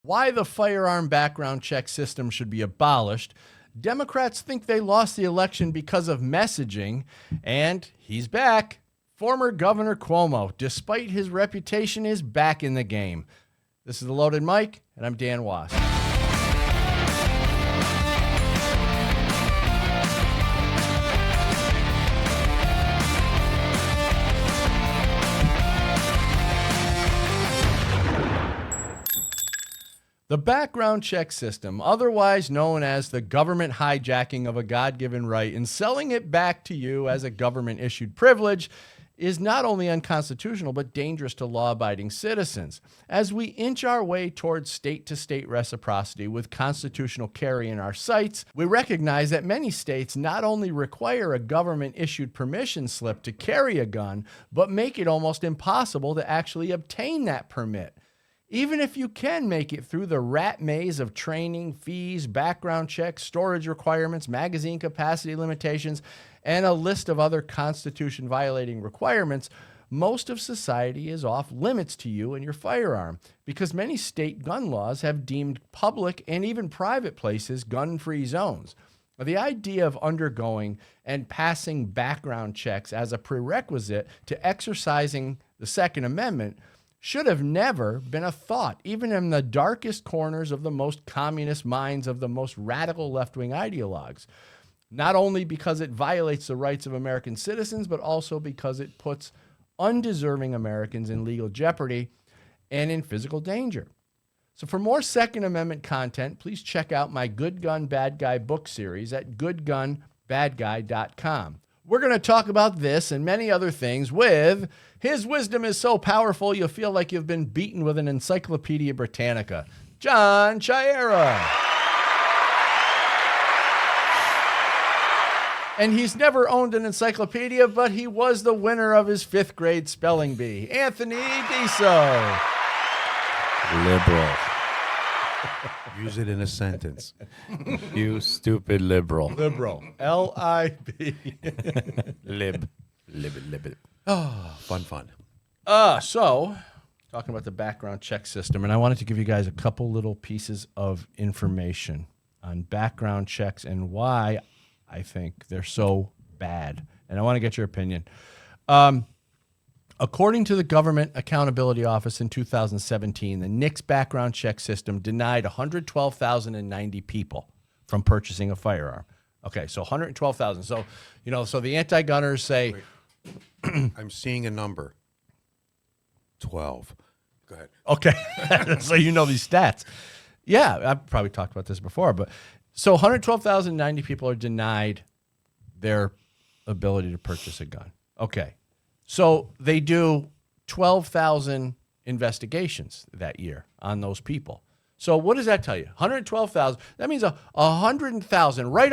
Why the firearm background check system should be abolished. Democrats think they lost the election because of messaging. And he's back. Former Governor CUOMO, despite his reputation, is back in the game. This is The Loaded Mic, and I'm Dan Was. The background check system, otherwise known as the government hijacking of a God-given right and selling it back to you as a government-issued privilege, is not only unconstitutional but dangerous to law-abiding citizens. As we inch our way towards state-to-state reciprocity with constitutional carry in our sights, we recognize that many states not only require a government-issued permission slip to carry a gun, but make it almost impossible to actually obtain that permit. Even if you can make it through the rat maze of training, fees, background checks, storage requirements, magazine capacity limitations, and a list of other Constitution-violating requirements, most of society is off limits to you and your firearm because many state gun laws have deemed public and even private places gun-free zones. The idea of undergoing and passing background checks as a prerequisite to exercising the Second Amendment should have never been a thought, even in the darkest corners of the most communist minds of the most radical left-wing ideologues. Not only because it violates the rights of American citizens, but also because it puts undeserving Americans in legal jeopardy and in physical danger. So for more Second Amendment content, please check out my Good Gun, Bad Guy book series at goodgunbadguy.com. We're going to talk about this and many other things with His Wisdom is So Powerful You'll Feel Like You've Been Beaten with an Encyclopedia Britannica, John Chiara. And he's never owned an encyclopedia, but he was the winner of his 5th grade spelling bee, Anthony Diso. Liberal. Use it in a sentence. You stupid liberal. Liberal. L-I-B. Lib. Oh, Fun. So, talking about the background check system, and I wanted to give you guys a couple little pieces of information on background checks and why I think they're so bad. And I want to get your opinion. According to the Government Accountability Office in 2017, the NICS background check system denied 112,090 people from purchasing a firearm. Okay, so 112,000. So, so the anti-gunners say... I'm seeing a number. 12. Go ahead. Okay, so you know these stats. Yeah, I've probably talked about this before, but so 112,090 people are denied their ability to purchase a gun. Okay. So they do 12,000 investigations that year on those people. So what does that tell you? 112,000. That means 100,000 right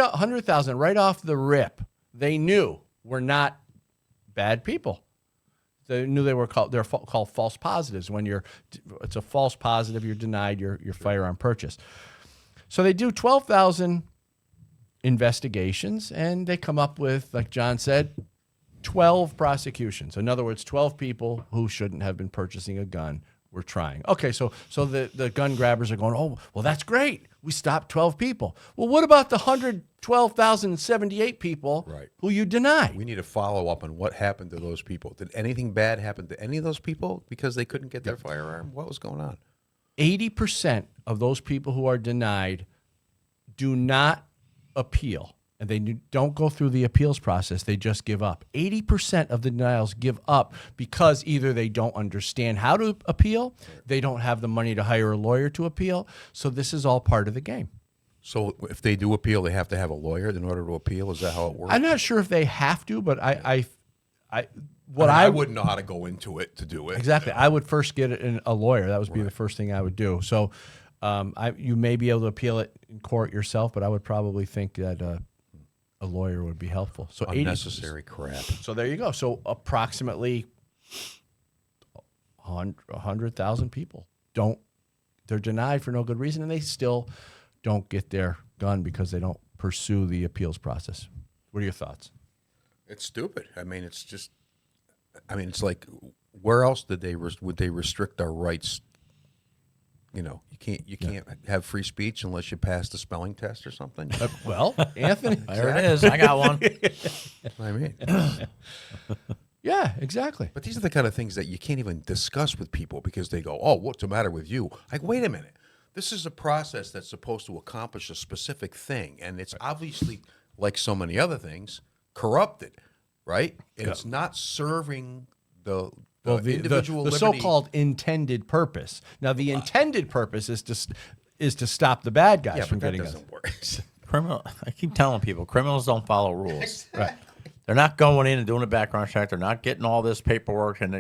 off the rip. They knew were not bad people. They knew they're called false positives. When it's a false positive, you're denied your firearm purchase. So they do 12,000 investigations, and they come up with, like John said, 12 prosecutions. In other words, 12 people who shouldn't have been purchasing a gun were trying. Okay, so the gun grabbers are going, oh, well, that's great. We stopped 12 people. Well, what about the 112,078 people who you denied? We need to follow up on what happened to those people. Did anything bad happen to any of those people because they couldn't get their firearm? What was going on? 80% of those people who are denied do not appeal. And they don't go through the appeals process. They just give up. 80% of the denials give up because either they don't understand how to appeal, they don't have the money to hire a lawyer to appeal. So this is all part of the game. So if they do appeal, they have to have a lawyer in order to appeal? Is that how it works? I'm not sure if they have to, but I wouldn't know how to go into it to do it. Exactly. I would first get a lawyer. That would be the first thing I would do. So you may be able to appeal it in court yourself, but I would probably think that a lawyer would be helpful. So unnecessary crap. So there you go. So approximately 100,000 people they're denied for no good reason, and they still don't get their gun because they don't pursue the appeals process. What are your thoughts? It's stupid. I mean, it's like, where else would they restrict our rights you can't have free speech unless you pass the spelling test or something. Well, Anthony, There it is. I got one. I mean, yeah, exactly. but these are the kind of things that you can't even discuss with people because they go, "Oh, what's the matter with you?" Like, wait a minute. This is a process that's supposed to accomplish a specific thing, and it's obviously, like so many other things, corrupted, right? And it's not serving the individual the liberty. so-called intended purpose. Now, the intended purpose is to stop the bad guys Yeah, from but that getting us. doesn't work. I keep telling people, criminals don't follow rules. Right. They're not going in and doing a background check. They're not getting all this paperwork and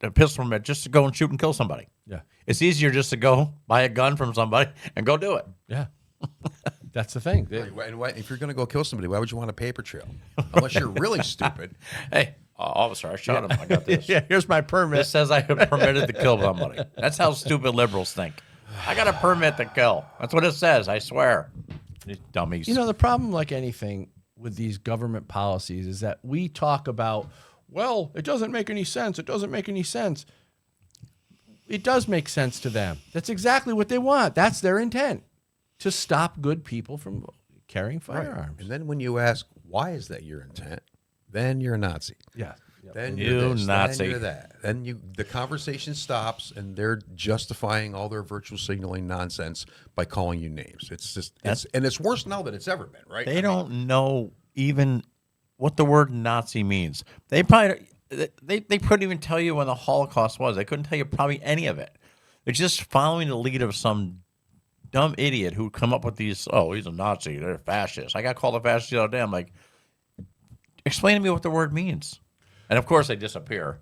a pistol permit just to go and shoot and kill somebody. Yeah, It's easier just to go buy a gun from somebody and go do it. yeah. That's the thing. And if you're going to go kill somebody, why would you want a paper trail? Unless you're really stupid. Hey, officer, I shot him. I got this. Yeah, here's my permit. This says I have permitted to kill somebody. That's how stupid liberals think. I got a permit to kill. That's what it says. I swear. These dummies. You know, the problem, like anything with these government policies, is that we talk about, well, it doesn't make any sense. It doesn't make any sense. It does make sense to them. That's exactly what they want. That's their intent, to stop good people from carrying firearms. And then when you ask, why is that your intent? Then you're a Nazi. Yeah. Then You you're this, Nazi. Then you're that. Then the conversation stops, and they're justifying all their virtual signaling nonsense by calling you names. It's just, and it's worse now than it's ever been, right? They don't know even what the word Nazi means. They probably they couldn't even tell you when the Holocaust was. They couldn't tell you probably any of it. They're just following the lead of some dumb idiot who come up with these. Oh, he's a Nazi. They're fascists. I got called a fascist the other day. I'm like, explain to me what the word means. And of course, they disappear.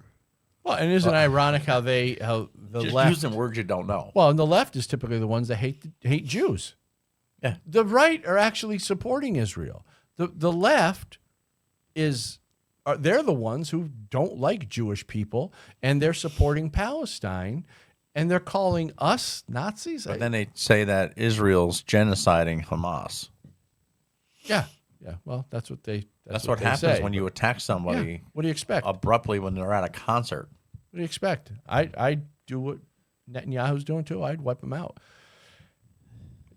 Well, and isn't it ironic how the Just left using words you don't know. Well, and the left is typically the ones that hate Jews. Yeah. The right are actually supporting Israel. The left they're the ones who don't like Jewish people, and they're supporting Palestine, and they're calling us Nazis. But then they say that Israel's genociding Hamas. Yeah. Well, that's what they happens say. when you attack somebody. Yeah. What do you expect? Abruptly when they're at a concert. What do you expect? I'd do what Netanyahu's doing too. I'd wipe them out.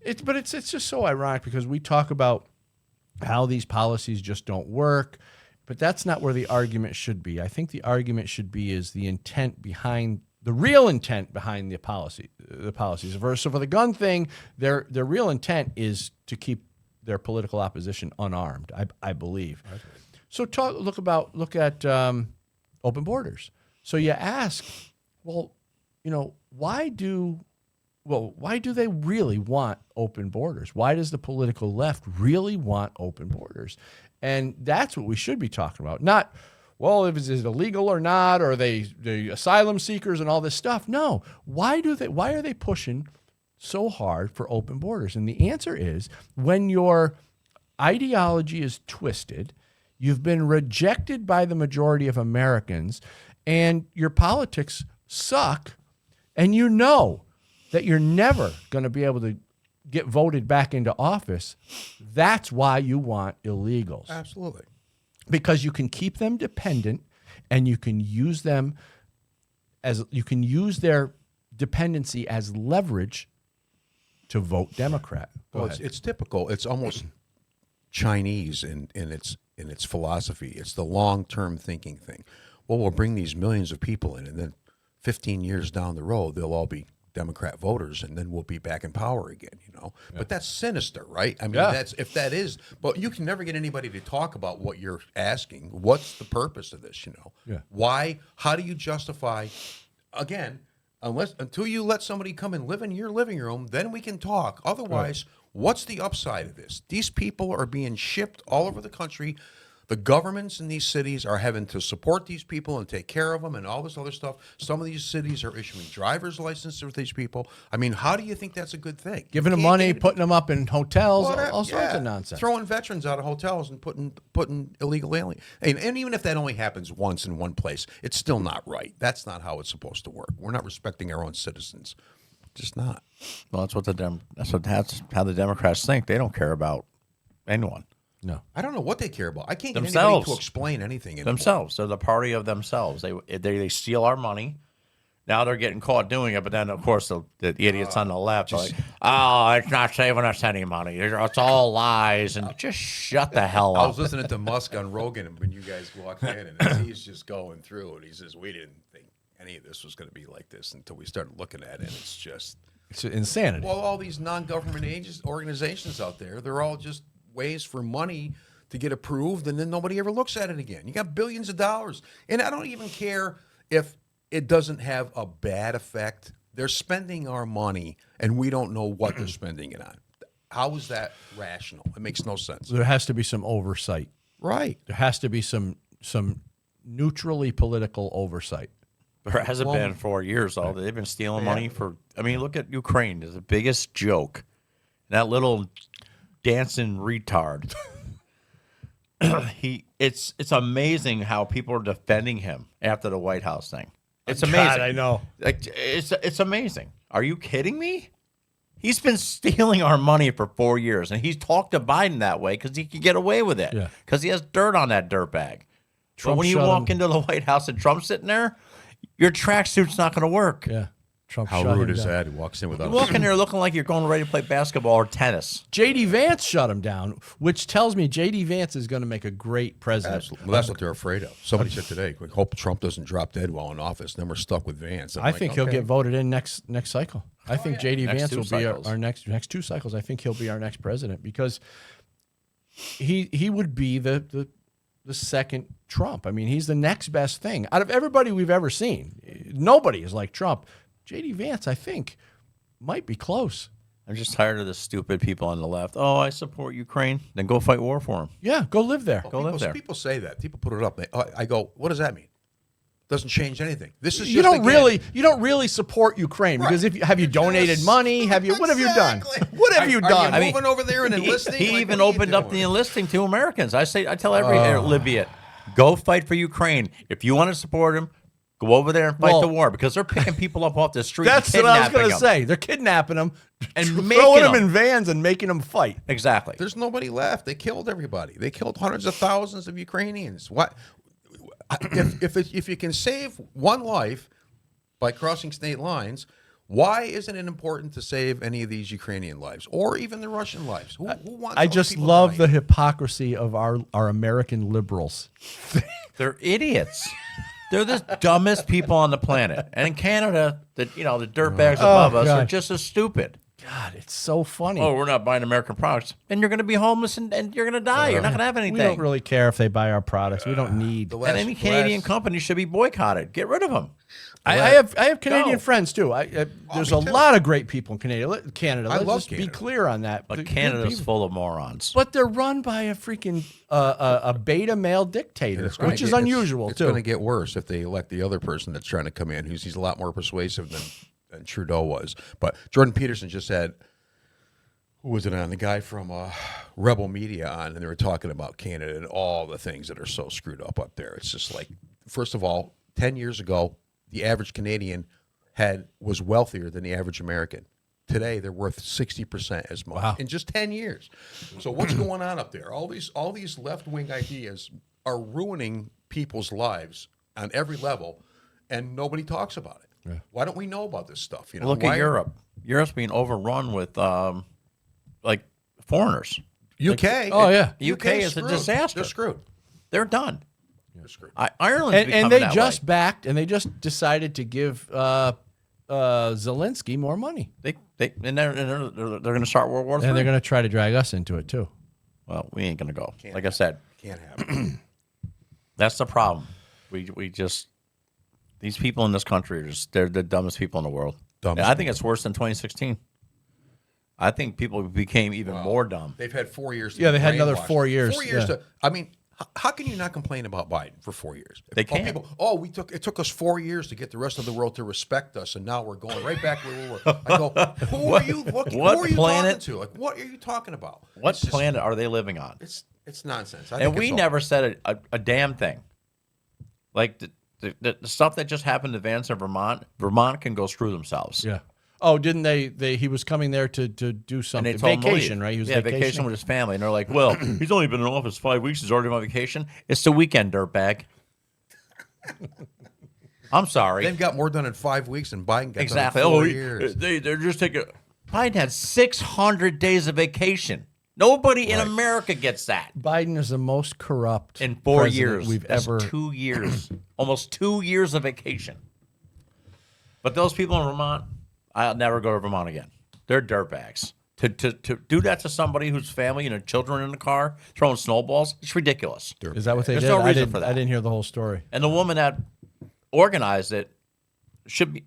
It's just so ironic because we talk about how these policies just don't work, but that's not where the argument should be. I think the argument should be is the real intent behind the policies. So for the gun thing, their real intent is to keep their political opposition unarmed, I believe. Okay. So look at open borders. So you ask, well, why do they really want open borders? Why does the political left really want open borders? And that's what we should be talking about. Not, well, if it's illegal or not, or the asylum seekers and all this stuff. No. Why are they pushing so hard for open borders? And the answer is, when your ideology is twisted, you've been rejected by the majority of Americans, and your politics suck, and you know that you're never going to be able to get voted back into office, that's why you want illegals. Absolutely. Because you can keep them dependent, and you can use their dependency as leverage to vote Democrat. Well, it's typical. It's almost Chinese in its philosophy. It's the long-term thinking thing. Well, we'll bring these millions of people in, and then 15 years down the road, they'll all be Democrat voters, and then we'll be back in power again. Yeah. But that's sinister, right? I mean, but you can never get anybody to talk about what you're asking. What's the purpose of this? Yeah. Why? How do you justify? Again, until you let somebody come and live in your living room, then we can talk. Otherwise, what's the upside of this? These people are being shipped all over the country. The governments in these cities are having to support these people and take care of them and all this other stuff. Some of these cities are issuing driver's licenses for these people. I mean, how do you think that's a good thing? Giving them money, putting them up in hotels, all sorts of nonsense. Throwing veterans out of hotels and putting illegal aliens. And even if that only happens once in one place, it's still not right. That's not how it's supposed to work. We're not respecting our own citizens. Just not. Well, that's how the Democrats think. They don't care about anyone. No, I don't know what they care about. I can't get themselves anybody to explain anything anymore. Themselves. They're the party of themselves. They steal our money. Now they're getting caught doing it, but then, of course, the idiots on the left are like, oh, it's not saving us any money. It's all lies. And just shut the hell I was up. listening to Musk on Rogan when you guys walked in, and he's just going through, and he says, we didn't think any of this was going to be like this until we started looking at it. It's just... It's insanity. Well, all these non-government organizations out there, they're all just ways for money to get approved, and then nobody ever looks at it again. You got billions of dollars. And I don't even care if it doesn't have a bad effect. They're spending our money, and we don't know what they're spending it on. How is that rational? It makes no sense. There has to be some oversight. Right. There has to be some neutrally political oversight. There hasn't been for years, though. They've been stealing money for... I mean, look at Ukraine. It's the biggest joke. That little dancing retard. It's amazing how people are defending him after the White House thing. It's amazing. God, I know. Like, it's amazing. Are you kidding me? He's been stealing our money for 4 years, and he's talked to Biden that way because he can get away with it. Yeah. Because he has dirt on that dirtbag. But Trump when you shut walk him. into the White House and Trump's sitting there, your tracksuit's not going to work. Yeah. Trump How shut rude him is down. that? He walks in without You walk in there looking like you're going ready to play basketball or tennis. J.D. Vance shut him down, which tells me J.D. Vance is going to make a great president. Absolutely. Well, that's what they're afraid of. Somebody said today, we hope Trump doesn't drop dead while in office. Then we're stuck with Vance. I think he'll get voted in next cycle. I think J.D. Next Vance two will be cycles. our next 2 cycles. I think he'll be our next president because he would be the second Trump. I mean, he's the next best thing out of everybody we've ever seen. Nobody is like Trump. J.D. Vance, I think, might be close. I'm just tired of the stupid people on the left. Oh, I support Ukraine. Then go fight war for them. Yeah, go live there. Go live there. People say that. People put it up. I go, what does that mean? Doesn't change anything. This is You just, don't really support Ukraine because have you donated money? What have you done? What have you done? Are you moving over there and enlisting? He Like, even what are you opened up doing? the enlisting to Americans. I tell every Libyan, go fight for Ukraine. If you want to support him, go over there and fight the war because they're picking people up off the street. That's and what I was kidnapping going to them. say. They're kidnapping them And throwing making them them. in vans and making them fight. Exactly. There's nobody left. They killed everybody. They killed hundreds of thousands of Ukrainians. What? If you can save one life by crossing state lines, why isn't it important to save any of these Ukrainian lives or even the Russian lives? Who wants? I those just people love to the die? hypocrisy of our American liberals. They're idiots. They're the dumbest people on the planet. And in Canada, the dirtbags above us are God. just as stupid. God, it's so funny. Oh, we're not buying American products. Then you're going to be homeless and you're going to die. You're not going to have anything. we don't really care if they buy our products. We don't need. The And last- any the Canadian last- company should be boycotted. Get rid of them. I have Canadian Go. friends too. There's a me too. lot of great people in Canada. I Let's love just be Canada. clear on that. But Good Canada's people. full of morons. But they're run by a freaking a beta male dictator, It's which is gonna- unusual it's too. going to get worse if they elect the other person that's trying to come in, he's a lot more persuasive than Trudeau was. But Jordan Peterson just had, who was it on? The guy from Rebel Media on, and they were talking about Canada and all the things that are so screwed up there. It's just like, first of all, 10 years ago, the average Canadian was wealthier than the average American. Today, they're worth 60% as much in just 10 years. So what's going on up there? All these left-wing ideas are ruining people's lives on every level, and nobody talks about it. Yeah. Why don't we know about this stuff? You know, Look at Europe. Europe's being overrun with like foreigners. UK. Oh, yeah. UK is a screwed. disaster. They're screwed. They're done. They're screwed. Ireland's and they becoming that just way. backed and they just decided to give Zelensky more money, They're going to start World War III. and they're going to try to drag us into it too. Well, we ain't going to go. Like I said, Can't happen. that's the problem. We just these people in this country are they're the dumbest people in the world. Dumbest I think it's worse than 2016. I think people became even more dumb. They've had 4 years. To Yeah, get they had another brainwashed. 4 years, 4 years yeah. to. I mean, how can you not complain about Biden for 4 years? They can't. People, it took us 4 years to get the rest of the world to respect us, and now we're going right back where we were. I go, who are you? Who are you planet- talking to? Like, what are you talking about? What It's just- planet are they living on? It's nonsense. I And think we it's all- never said a damn thing. Like the stuff that just happened to Vance in Vermont. Vermont can go screw themselves. Yeah. Oh, didn't they? He was coming there to do And something. they told him to Vacation, leave. right? He was vacation vacationing. with his family, and they're like, "Well, he's only been in office 5 weeks. He's already on vacation. It's the weekend, dirtbag." I'm sorry. They've got more done in 5 weeks than Biden got Exactly. done in 4 Oh, years. they're just taking. Biden had 600 days of vacation. Nobody in America gets that Biden is the most corrupt in 4 president years. we've That's ever. 2 years, almost 2 years of vacation. But those people in Vermont, I'll never go to Vermont again. They're dirtbags. To do that to somebody whose family and children in the car throwing snowballs, it's ridiculous. Is that what they There's did? no I reason didn't, for that. I didn't hear the whole story. And the woman that organized it should be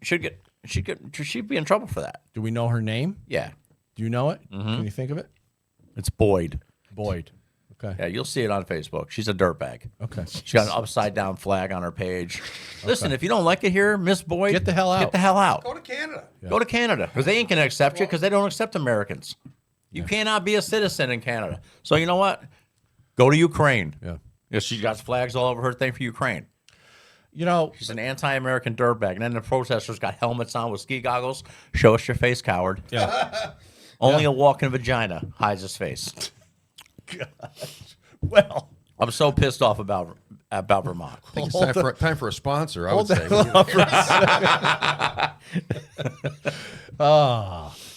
in trouble for that. Do we know her name? Yeah, Do you know it? Can you think of it? it's Boyd. Boyd. Okay. Yeah, you'll see it on Facebook. She's a dirtbag. Okay. She got an upside down flag on her page. Listen, if you don't like it here, Miss Boyd, Get the hell out. Get the hell out. Go to Canada. Go to Canada because they ain't gonna accept you because they don't accept Americans. You cannot be a citizen in Canada. So you know what? Go to Ukraine. Yeah. Yeah, she got flags all over her thing for Ukraine. You know, She's an anti-American dirtbag. And then the protesters got helmets on with ski goggles. Show us your face, coward. yeah. Only a walking vagina hides his face. Well, I'm so pissed off about Vermont. I think it's time for a sponsor, I would say.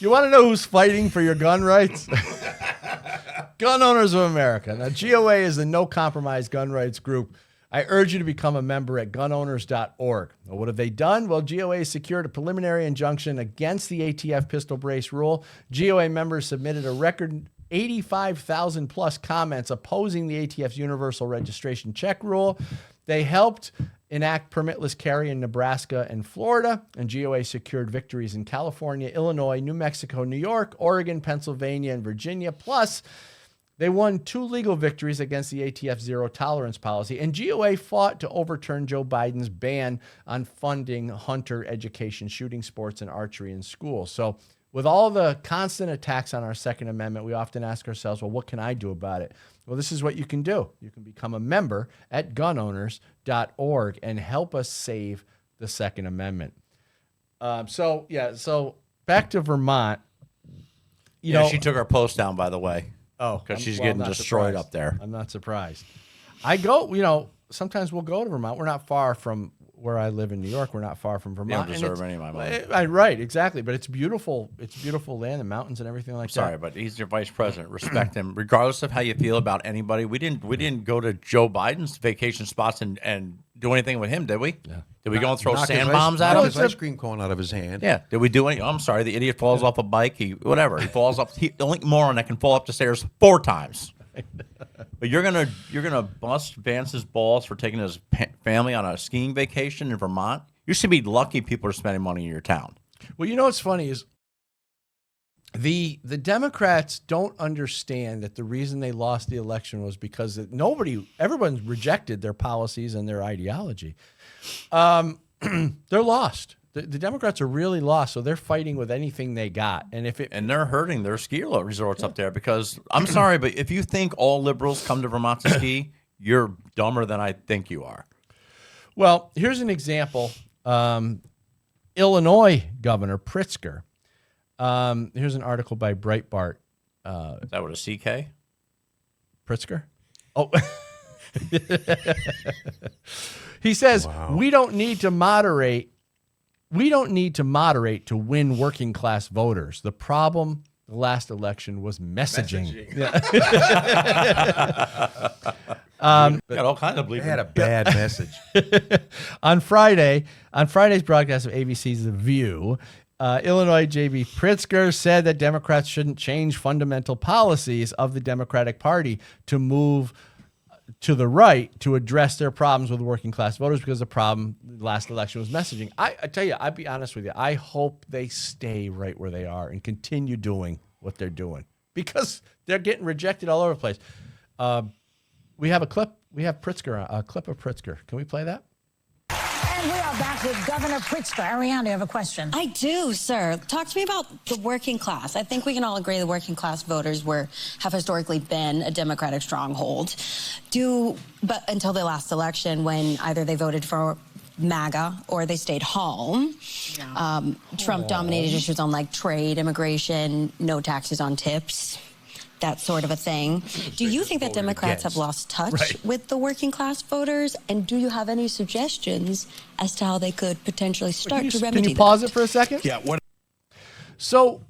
you want to know who's fighting for your gun rights? Gun Owners of America. Now, GOA is a no-compromise gun rights group. I urge you to become a member at gunowners.org. Well, what have they done? Well, GOA has secured a preliminary injunction against the ATF pistol brace rule. GOA members submitted a record 85,000 plus comments opposing the ATF's universal registration check rule. They helped enact permitless carry in Nebraska and Florida, and GOA secured victories in California, Illinois, New Mexico, New York, Oregon, Pennsylvania, and Virginia. Plus, they won 2 legal victories against the ATF zero tolerance policy, and GOA fought to overturn Joe Biden's ban on funding hunter education, shooting sports, and archery in schools. So with all the constant attacks on our Second Amendment, we often ask ourselves, well, what can I do about it? Well, this is what you can do. You can become a member at gunowners.org and help us save the Second Amendment. So back to Vermont. You know, She took her post down, by the way. Oh, because she's well, I'm getting not destroyed surprised. up there. I'm not surprised. Sometimes we'll go to Vermont. We're not far from where I live in New York. We're not far from Vermont. You don't And deserve it's- any of my money. Right, exactly. But it's beautiful. It's beautiful land, the mountains and everything like Sorry, that. but he's your vice president. Respect him, regardless of how you feel about anybody. We didn't go to Joe Biden's vacation spots and do anything with him, did we? Yeah. Did we go and throw Knock his sand ice- bombs at knock him? his ice cream cone out of his hand. Yeah. Did we do any? I'm sorry. The idiot falls off a bike. He falls up. The only moron that can fall up the stairs 4 times. But you're gonna bust Vance's balls for taking his family on a skiing vacation in Vermont. You should be lucky people are spending money in your town. Well, you know what's funny is the Democrats don't understand that the reason they lost the election was because everyone rejected their policies and their ideology. They're lost. The Democrats are really lost, so they're fighting with anything they got. And they're hurting their ski resorts up there because I'm sorry, but if you think all liberals come to Vermont to ski, you're dumber than I think you are. Well, here's an example. Illinois Governor Pritzker. Here's an article by Breitbart. Is that what a CK? Pritzker? Oh. He says, we don't need to moderate to win working class voters. The problem the last election was messaging. Got all kinds of They bleeping. had a bad message. On Friday's broadcast of ABC's The View, Illinois J.B. Pritzker said that Democrats shouldn't change fundamental policies of the Democratic Party to move to the right to address their problems with working class voters because the problem last election was messaging. I tell you, I'll be honest with you. I hope they stay right where they are and continue doing what they're doing because they're getting rejected all over the place. We have a clip. We have Pritzker, a clip of Pritzker. Can we play that? And we are back with Governor Pritzker. Ariana, you have a question. I do, sir. Talk to me about the working class. I think we can all agree the working class voters have historically been a Democratic stronghold. But until the last election, when either they voted for MAGA or they stayed home. Trump dominated issues on like trade, immigration, no taxes on tips. that sort of a thing. Do you think that Democrats have lost touch with the working class voters? And do you have any suggestions as to how they could potentially start to remedy that? Can you pause it for a second? Yeah. What? So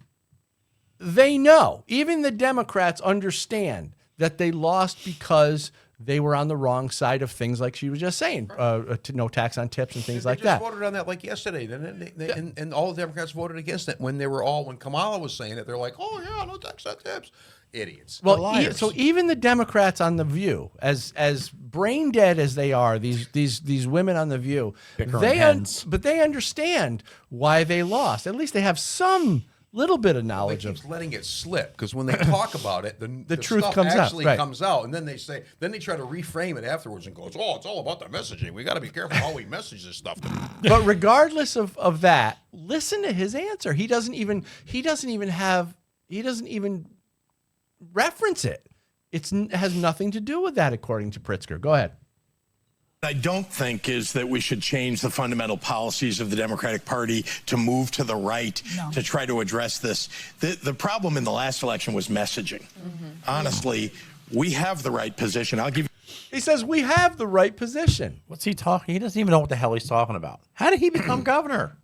they know, even the Democrats understand that they lost because they were on the wrong side of things, like she was just saying, no tax on tips and things like that. They voted on that like yesterday, didn't they? And all the Democrats voted against it when Kamala was saying it. They're like, oh yeah, no tax on tips. Idiots. Well, so even the Democrats on The View, as brain dead as they are, these women on The View, but they understand why they lost. At least they have some little bit of knowledge of letting it slip, because when they talk about it, the truth stuff comes actually out. comes out, and then they try to reframe it afterwards and goes, oh, it's all about the messaging. We got to be careful how we message this stuff. But regardless of that, listen to his answer. He doesn't even reference it. It has nothing to do with that, according to Pritzker. Go ahead. I don't think is that we should change the fundamental policies of the Democratic Party to move to the right to try to address this. The problem in the last election was messaging. Honestly, we have the right position. He says we have the right position. What's he talking? He doesn't even know what the hell he's talking about. How did he become governor?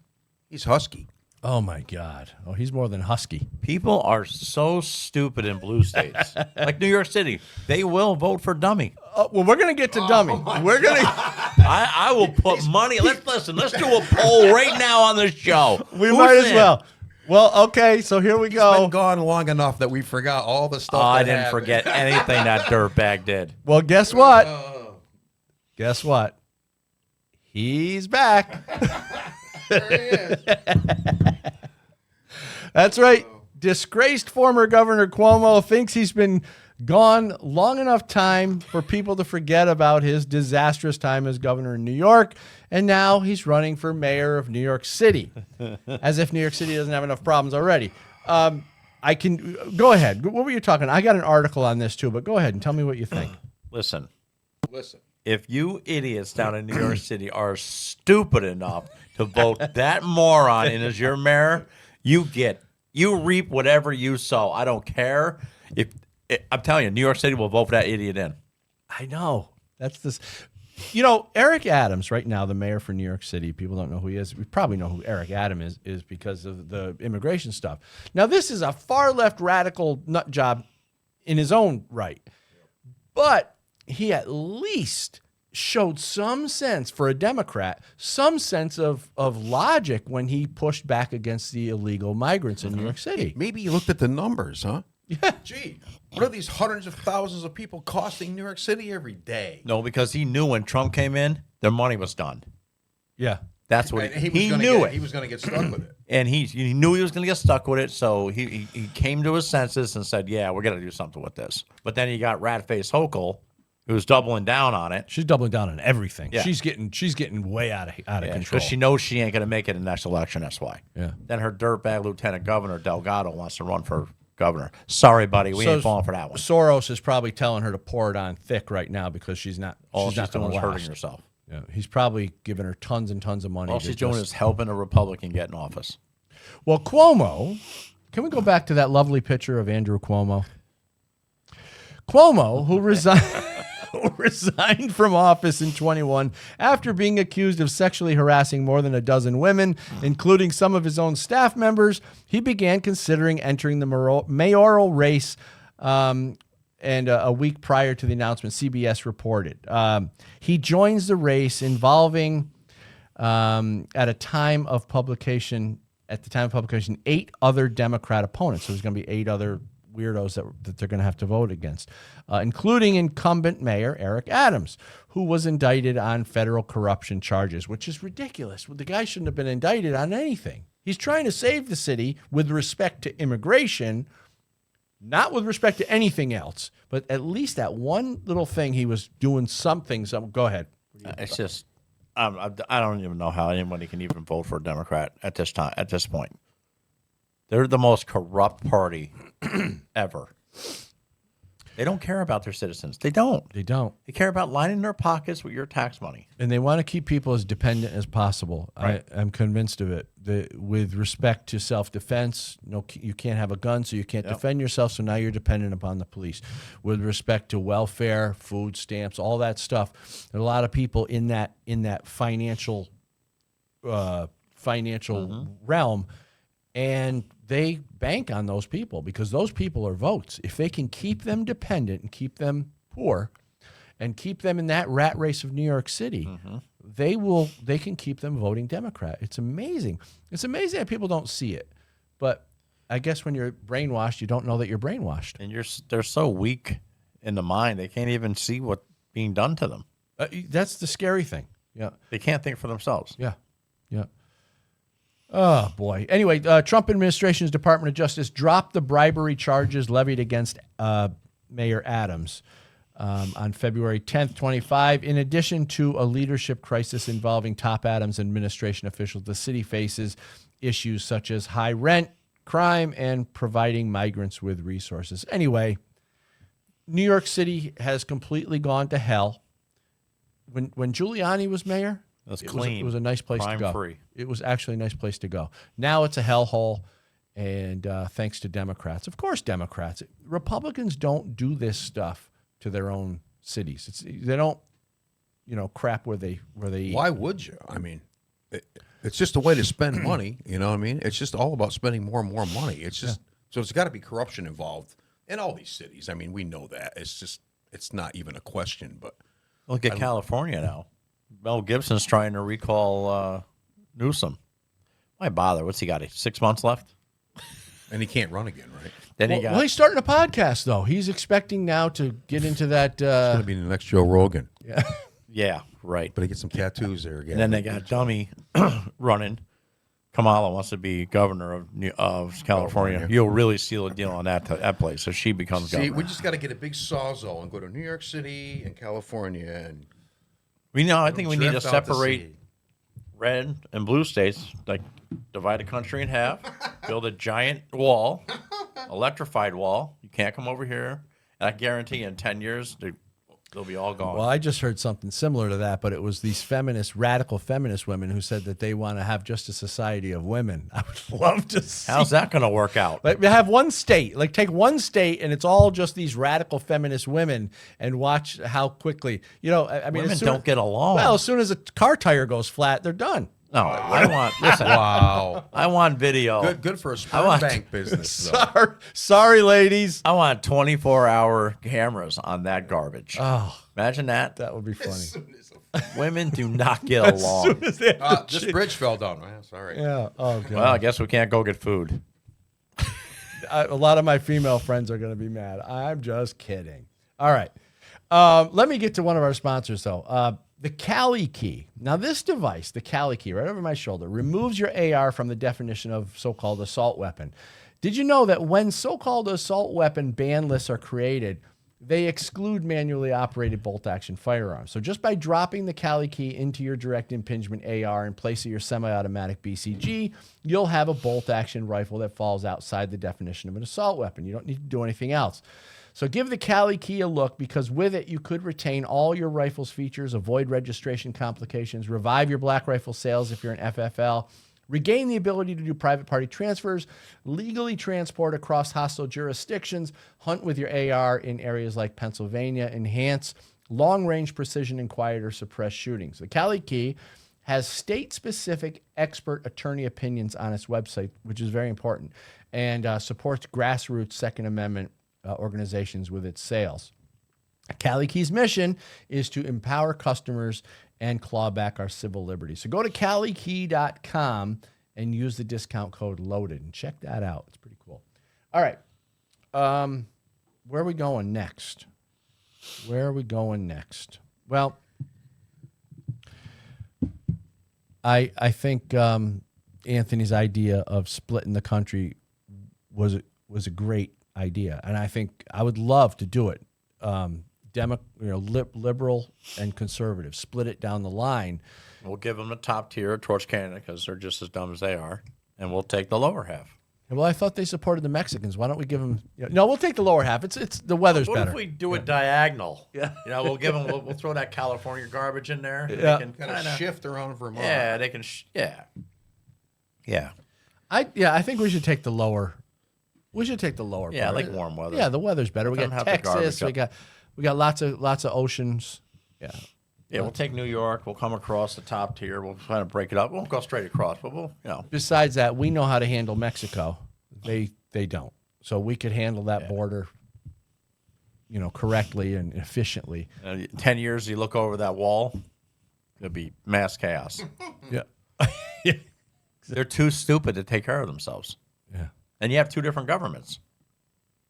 He's husky. Oh, my God. Oh, he's more than husky. People are so stupid in blue states. Like New York City. They will vote for dummy. Well, we're going to get to dummy. We're going to... I will put money... Let's do a poll right now on this show. We might as well. Well, okay, so here we go. He's been gone long enough that we forgot all the stuff I didn't forget anything that dirtbag did. Well, guess what? Guess what? He's back. There he is. That's right. Disgraced former Governor Cuomo thinks he's been gone long enough time for people to forget about his disastrous time as governor in New York, and now he's running for mayor of New York City, as if New York City doesn't have enough problems already. I can go ahead. What were you talking? I got an article on this too, but go ahead and tell me what you think. Listen. If you idiots down in New York City are stupid enough to vote that moron in as your mayor, you reap whatever you sow. I don't care. I'm telling you, New York City will vote for that idiot in. I know. That's this. Eric Adams right now, the mayor for New York City. People don't know who he is. We probably know who Eric Adams is because of the immigration stuff. Now, this is a far left radical nut job in his own right, but he at least showed some sense, for a Democrat, some sense of logic when he pushed back against the illegal migrants in New York City. Maybe he looked at the numbers, huh? Yeah. Gee, what are these hundreds of thousands of people costing New York City every day? No, because he knew when Trump came in, their money was done. Yeah. That's what he knew it. He was going to get stuck with it. And he knew he was going to get stuck with it, so he came to his senses and said, yeah, we're going to do something with this. But then you got Rat-Face Hochul, who's doubling down on it. She's doubling down on everything. Yeah. She's getting way out of control. Because she knows she ain't going to make it in the next election, that's why. Yeah. Then her dirtbag Lieutenant Governor Delgado wants to run for governor. Sorry, buddy, we ain't falling for that one. Soros is probably telling her to pour it on thick right now because she's not. All she's not doing is gonna hurting last. herself. Yeah, he's probably giving her tons and tons of money. All she's doing is helping a Republican get in office. Well, Cuomo, can we go back to that lovely picture of Andrew Cuomo? Cuomo, who resigned from office in 2021 after being accused of sexually harassing more than a dozen women, including some of his own staff members, he began considering entering the mayoral race. And a week prior to the announcement, CBS reported. He joins the race involving, at the time of publication, 8 other Democrat opponents. So there's going to be 8 other weirdos that they're going to have to vote against, including incumbent mayor Eric Adams, who was indicted on federal corruption charges, which is ridiculous. The guy shouldn't have been indicted on anything. He's trying to save the city with respect to immigration, not with respect to anything else, but at least that one little thing he was doing something. Go ahead. It's just, I don't even know how anybody can even vote for a Democrat at this time. At this point, they're the most corrupt party ever. They don't care about their citizens. They don't. They don't. They care about lining their pockets with your tax money. And they want to keep people as dependent as possible. Right. I'm convinced of it. With respect to self-defense, no, you can't have a gun, so you can't defend yourself, so now you're dependent upon the police. With respect to welfare, food stamps, all that stuff, there are a lot of people in that financial realm, and they bank on those people because those people are votes. If they can keep them dependent and keep them poor and keep them in that rat race of New York City, they can keep them voting Democrat. It's amazing. It's amazing that people don't see it. But I guess when you're brainwashed, you don't know that you're brainwashed. And they're so weak in the mind, they can't even see what's being done to them. That's the scary thing. Yeah. They can't think for themselves. Yeah. Yeah. Oh, boy. Anyway, Trump administration's Department of Justice dropped the bribery charges levied against Mayor Adams on February 10th, 25. In addition to a leadership crisis involving top Adams administration officials, the city faces issues such as high rent, crime, and providing migrants with resources. Anyway, New York City has completely gone to hell. When Giuliani was mayor, It was a nice place to go. crime-free. It was actually a nice place to go. Now it's a hellhole, and thanks to Democrats. Of course, Democrats. Republicans don't do this stuff to their own cities. They don't, crap where they eat. Why would you? I mean, it's just a way to spend money. You know what I mean? It's just all about spending more and more money. It's just so it's got to be corruption involved in all these cities. I mean, we know that. It's not even a question. But Look at California now. Mel Gibson's trying to recall Newsom. Why bother? What's he got? 6 months left? and he can't run again, right? Then Well, he's starting a podcast, though. He's expecting now to get into that. It's going to be the next Joe Rogan. yeah, right. But he gets some tattoos there again. And then they got dummy running. Kamala wants to be governor of California. You'll really seal a deal on that place. So she becomes governor. We just got to get a big sawzall and go to New York City and California. And I think we need to drift out to separate sea. red and blue states, like divide the country in half, build a giant wall, electrified wall. You can't come over here. And I guarantee in 10 years, they'll be all gone. Well, I just heard something similar to that, but it was these radical feminist women who said that they want to have just a society of women. I would love to see. How's that going to work out? Like, have one state, like take one state, and it's all just these radical feminist women, and watch how quickly, I mean, Women don't get along. Well, as soon as a car tire goes flat, they're done. No, I want video. Good for a sperm bank business, though. Sorry, ladies. I want 24-hour cameras on that garbage. Oh, imagine that. That would be funny. Women do not get along. This bridge fell down. Sorry. Yeah. Oh, God. Well, I guess we can't go get food. A lot of my female friends are going to be mad. I'm just kidding. All right. Let me get to one of our sponsors, though. The Cali Key. Now, this device, the Cali Key, right over my shoulder, removes your AR from the definition of so-called assault weapon. Did you know that when so-called assault weapon ban lists are created, they exclude manually operated bolt-action firearms? So just by dropping the Cali Key into your direct impingement AR in place of your semi-automatic BCG, you'll have a bolt-action rifle that falls outside the definition of an assault weapon. You don't need to do anything else. So give the Cali Key a look, because with it, you could retain all your rifle's features, avoid registration complications, revive your black rifle sales if you're an FFL, regain the ability to do private party transfers, legally transport across hostile jurisdictions, hunt with your AR in areas like Pennsylvania, enhance long-range precision and quiet or suppress shootings. The Cali Key has state-specific expert attorney opinions on its website, which is very important, and supports grassroots Second Amendment organizations with its sales. Cali Key's mission is to empower customers and claw back our civil liberties. So go to CaliKey.com and use the discount code LOADED and check that out. It's pretty cool. All right. Where are we going next? Well, I think Anthony's idea of splitting the country was a great idea, and I think I would love to do it. Liberal and conservative, split it down the line. We'll give them the top tier towards Canada because they're just as dumb as they are, and we'll take the lower half. Well, I thought they supported the Mexicans. Why don't we give them? No, we'll take the lower half. It's the weather's What better. if we do it diagonal? Yeah. We'll give them. We'll throw that California garbage in there. Yeah. They can Kind of shift around Vermont. Yeah, they can. Yeah. I think we should take the lower. We should take the lower. Yeah, I part. like warm weather. Yeah, the weather's better. We Let got them have the Texas. garbage We got lots of oceans. Yeah. Yeah, we'll take New York. We'll come across the top tier. We'll try to break it up. We won't go straight across, but we'll, Besides that, we know how to handle Mexico. They don't. So we could handle that border, correctly and efficiently. 10 years, you look over that wall, it'll be mass chaos. Yeah. They're too stupid to take care of themselves. Yeah. And you have two different governments,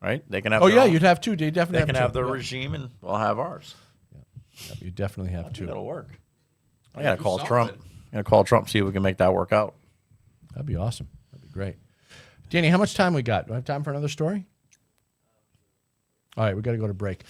right? They can have. Oh their yeah, own- you'd have two. They definitely They can have two. their Yeah. regime, and we'll have ours. Yeah, you definitely have I think two. that'll work. I gotta call Trump. See if we can make that work out. That'd be awesome. That'd be great. Danny, how much time we got? Do I have time for another story? All right, we got to go to break.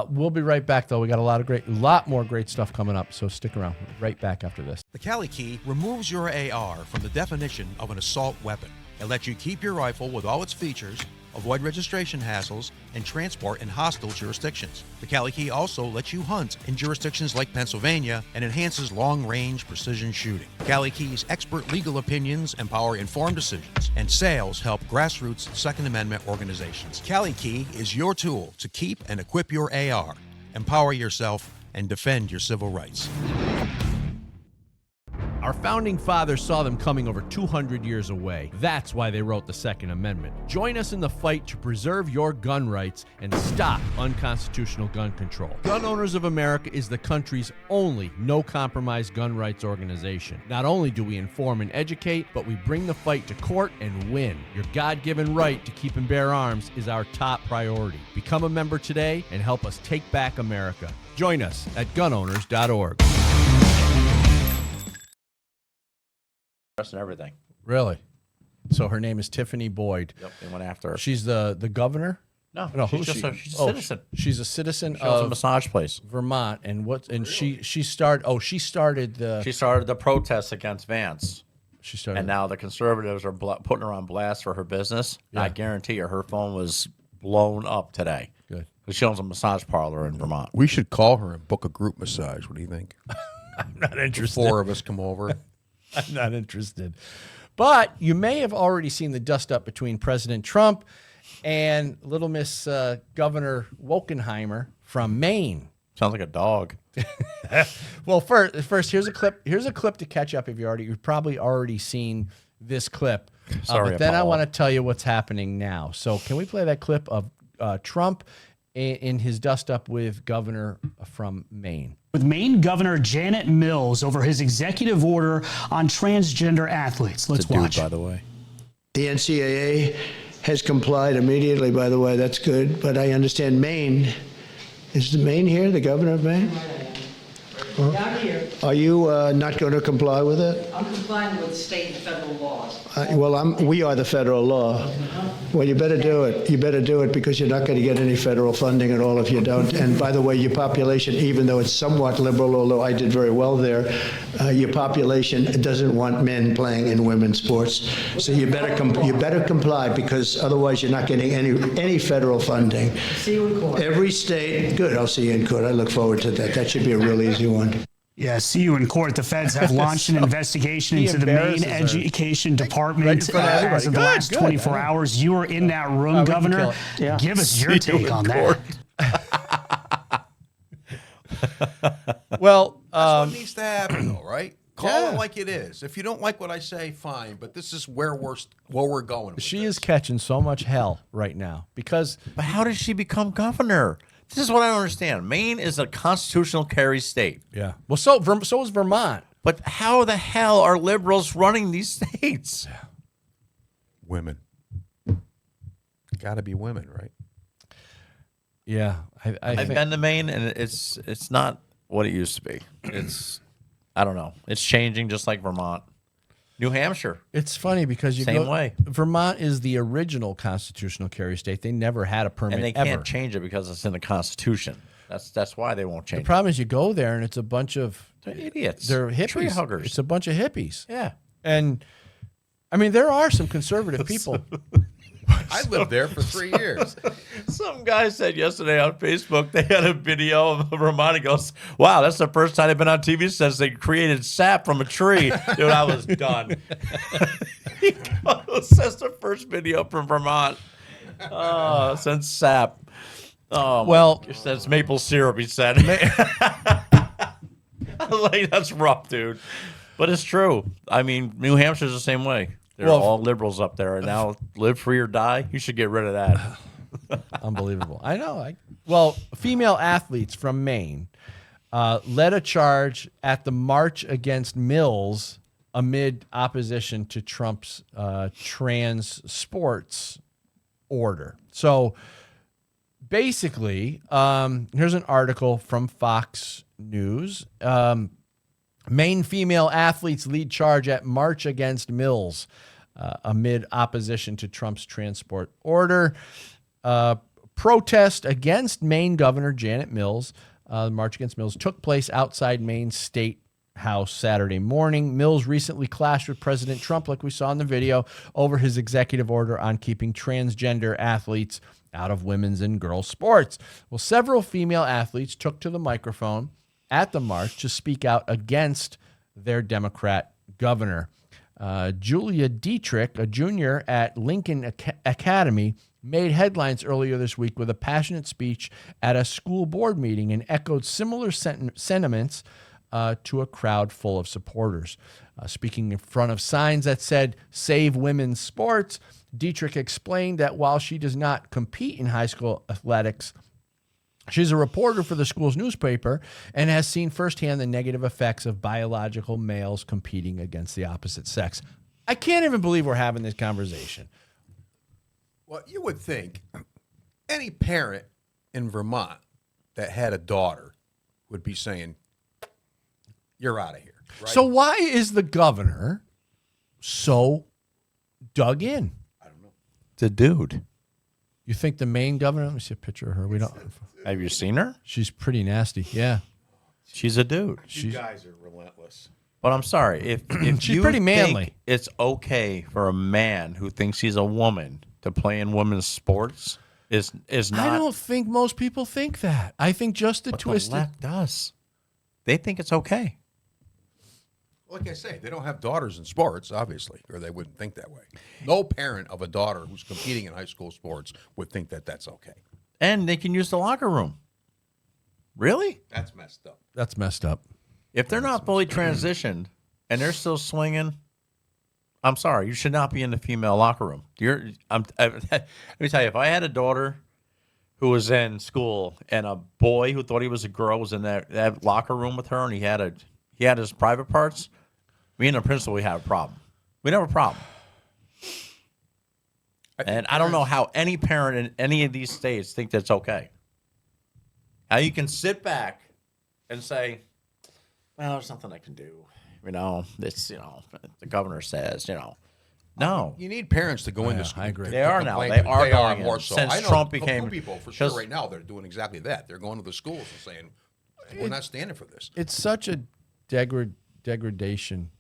We'll be right back, though. We got a lot more great stuff coming up, so stick around. We'll be right back after this. The Cali Key removes your AR from the definition of an assault weapon. It lets you keep your rifle with all its features, avoid registration hassles, and transport in hostile jurisdictions. The Cali Key also lets you hunt in jurisdictions like Pennsylvania and enhances long-range precision shooting. Cali Key's expert legal opinions empower informed decisions, and sales help grassroots Second Amendment organizations. Cali Key is your tool to keep and equip your AR, empower yourself, and defend your civil rights. Our founding fathers saw them coming over 200 years away. That's why they wrote the Second Amendment. Join us in the fight to preserve your gun rights and stop unconstitutional gun control. Gun Owners of America is the country's only no-compromise gun rights organization. Not only do we inform and educate, but we bring the fight to court and win. Your God-given right to keep and bear arms is our top priority. Become a member today and help us take back America. Join us at gunowners.org. And everything. Really? So her name is Tiffany Boyd. Yep, they went after her. She's the governor? No, who's she's she? she's a citizen. She's a citizen She owns a of massage place. Vermont, and she started the She started the protests against Vance. she started And now the conservatives are putting her on blast for her business. Yeah. I guarantee you her phone was blown up today. Good. 'Cause she owns a massage parlor in Vermont. We should call her and book a group massage. What do you think? I'm not interested. 4 of us come over. I'm not interested. But you may have already seen the dust up between President Trump and Little Miss Governor Wokenheimer from Maine. Sounds like a dog. Well, first here's a clip. Here's a clip to catch up if you've probably already seen this clip. Sorry, but then I Apollo. want to tell you what's happening now. So can we play that clip of Trump in his dust up with Governor from Maine? With Maine Governor Janet Mills over his executive order on transgender athletes. Let's It's a dude, watch. by the way. The NCAA has complied immediately, by the way. That's good. But I understand Maine. Is the Maine here, the governor of Maine? Down here, Are you not going to comply with it? I'm complying with state and federal laws. We are the federal law. Well, you better do it. You better do it because you're not going to get any federal funding at all if you don't. And by the way, your population, even though it's somewhat liberal, although I did very well there, your population doesn't want men playing in women's sports. So you better comply because otherwise you're not getting any federal funding. See you in court. Every state, good. I'll see you in court. I look forward to that. That should be a real easy one. Yeah, see you in court. The feds have launched an investigation he into the Maine embarrasses her. Education Department Right in front of everybody. as of the Good, last good. 24 hours. You were in that room, we can Governor. kill it. Yeah. Give us your take on that. Well, That's what needs to happen, though, right? Call Yeah. it like it is. If you don't like what I say, fine. But this is where we're going. With she this. is catching so much hell right now because But how did she become governor? This is what I don't understand. Maine is a constitutional carry state. well, so is Vermont. But how the hell are liberals running these states? Women. Got to be women, right? Yeah, I I've think been to Maine, and it's not what it used to be. I don't know. It's changing just like Vermont. New Hampshire. it's funny because Same way. Vermont is the original constitutional carry state. They never had a permit And they ever. can't change it because it's in the Constitution. That's why they won't change The problem is you go there and it's a bunch of it. They're idiots. they're hippies. Tree huggers. It's a bunch of hippies. Yeah. And I mean, there are some conservative people. I lived there for 3 years. Some guy said yesterday on Facebook they had a video of Vermont. He goes, "Wow, that's the first time they've been on TV since they created sap from a tree." Dude, I was done. He goes, "That's the first video from Vermont since sap." Oh, Well, he says maple syrup. He said, "I was like, that's rough, dude." But it's true. I mean, New Hampshire's the same way. They're all liberals up there, and now live free or die. You should get rid of that. Unbelievable. I know. Well, female athletes from Maine led a charge at the March Against Mills amid opposition to Trump's trans sports order. So basically, here's an article from Fox News. Maine female athletes lead charge at March Against Mills amid opposition to Trump's transport order. Protest against Maine Governor Janet Mills. March Against Mills took place outside Maine State House Saturday morning. Mills recently clashed with President Trump, like we saw in the video, over his executive order on keeping transgender athletes out of women's and girls' sports. Well, several female athletes took to the microphone at the march to speak out against their Democrat governor. Julia Dietrich, a junior at Lincoln Academy, made headlines earlier this week with a passionate speech at a school board meeting and echoed similar sentiments to a crowd full of supporters. Speaking in front of signs that said, "Save Women's Sports," Dietrich explained that while she does not compete in high school athletics, she's a reporter for the school's newspaper and has seen firsthand the negative effects of biological males competing against the opposite sex. I can't even believe we're having this conversation. Well, you would think any parent in Vermont that had a daughter would be saying, "You're out of here." Right? So why is the governor so dug in? I don't know. It's a dude. You think the Maine governor? Let me see a picture of her. We don't. Have you seen her? She's pretty nasty. Yeah. She's a dude. You guys are relentless. But I'm sorry. If She's you pretty manly. think it's okay for a man who thinks he's a woman to play in women's sports, is not. I don't think most people think that. I think just the But twisted. the left does. They think it's okay. Like I say, they don't have daughters in sports, obviously, or they wouldn't think that way. No parent of a daughter who's competing in high school sports would think that that's okay. And they can use the locker room. Really? That's messed up. That's messed up. If they're not fully transitioned and they're still swinging, I'm sorry, you should not be in the female locker room. Let me tell you, if I had a daughter who was in school and a boy who thought he was a girl was in that locker room with her and he had his private parts, me and the principal, we had a problem. We'd have a problem. And I don't know how any parent in any of these states think that's okay. How you can sit back and say, "Well, there's nothing I can do. It's, the governor says, No. You need parents to go into school. I agree. They are now. complain. They are going more in. so. Since I know Trump a few became- people for sure because- right now, they're doing exactly that. They're going to the schools and saying, "We're not standing for this." It's such a degradation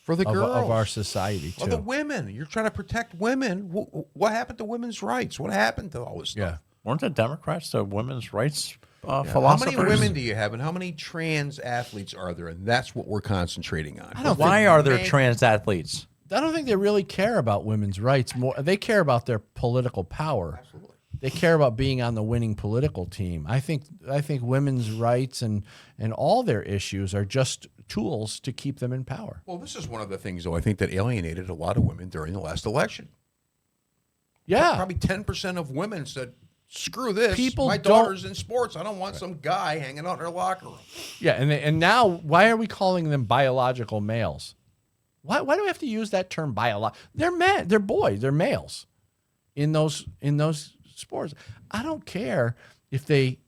For the girls. of our society, too. Well, the women. You're trying to protect women. What happened to women's rights? What happened to all this stuff? Yeah. Weren't the Democrats the women's rights How philosophers? many women do you have, and how many trans athletes are there? And that's what we're concentrating on. Why are there trans athletes? I don't think they really care about women's rights. More, they care about their political power. Absolutely. They care about being on the winning political team. I think women's rights and all their issues are just tools to keep them in power. Well, this is one of the things, though, I think that alienated a lot of women during the last election. Yeah. Probably 10% of women said, "Screw this. People My don't- daughter's in sports. I don't want some guy hanging out in her locker room." Yeah, and now why are we calling them biological males? Why do we have to use that term They're men, they're boys, they're males in those sports. I don't care if they